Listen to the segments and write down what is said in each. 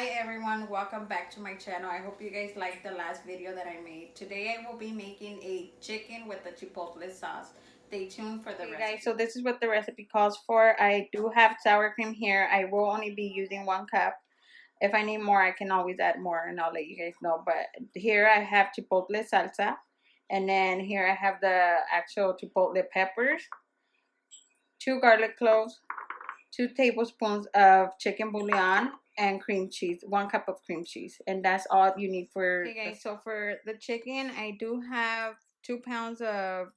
Hi everyone, welcome back to my channel. I hope you guys liked the last video that I made. Today I will be making a chicken with the chipotle sauce. Stay tuned for the recipe. Guys, so this is what the recipe calls for. I do have sour cream here. I will only be using 1 cup. If I need more, I can always add more and I'll let you guys know. But here I have chipotle salsa. And then here I have the actual chipotle peppers, 2 garlic cloves, 2 tablespoons of chicken bouillon, and cream cheese, 1 cup of cream cheese, and that's all you need for. Okay guys, so for the chicken I do have 2 pounds of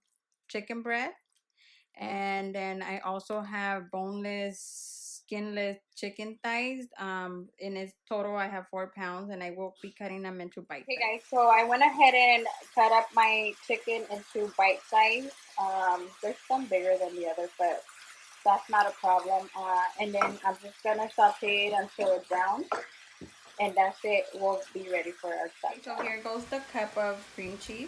chicken breast, and then I also have boneless, skinless chicken thighs. In its total I have 4 pounds, and I will be cutting them into bite size. Okay guys, so I went ahead and cut up my chicken into bite size. There's some bigger than the others, but that's not a problem. And then I'm just gonna saute it until it's brown, and that's it. We'll be ready for our salsa. So here goes the cup of cream cheese.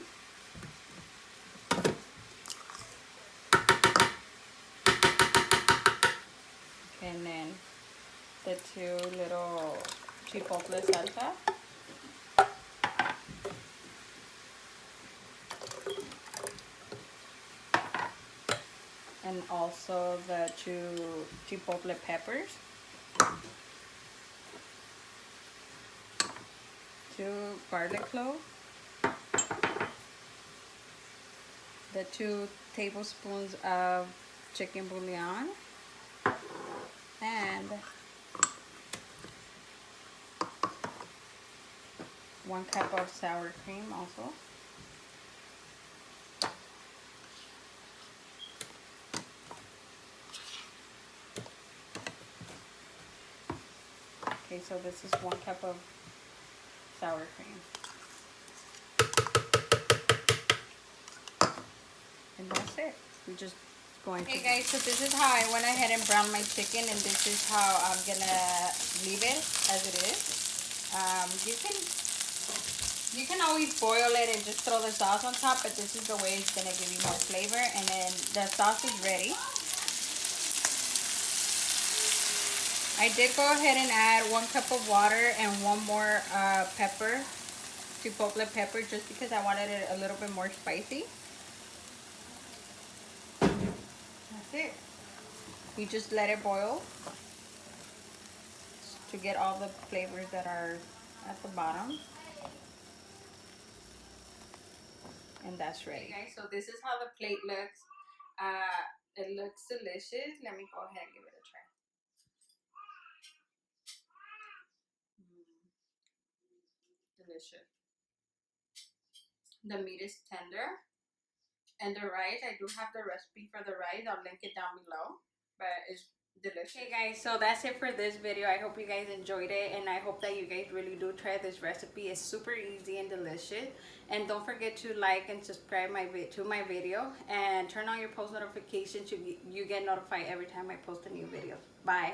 And then the 2 little chipotle salsa. And also the 2 chipotle peppers. 2 garlic cloves. The 2 tablespoons of chicken bouillon. And 1 cup of sour cream also. Okay, so this is 1 cup of sour cream. And that's it. We're just going to... Okay guys, so this is how I went ahead and browned my chicken, and this is how I'm gonna leave it as it is. You can always boil it and just throw the sauce on top, but this is the way it's gonna give you more flavor. And then the sauce is ready. I did go ahead and add 1 cup of water and 1 more pepper, chipotle pepper, just because I wanted it a little bit more spicy. That's it. You just let it boil to get all the flavors that are at the bottom. And that's ready. Okay guys, so this is how the plate looks. It looks delicious. Let me go ahead and give it a try. Delicious. The meat is tender. And the rice, I do have the recipe for the rice. I'll link it down below. But it's delicious. Okay guys, so that's it for this video. I hope you guys enjoyed it, and I hope that you guys really do try this recipe. It's super easy and delicious. And don't forget to like and subscribe to my video, and turn on your post notifications so you get notified every time I post a new video. Bye.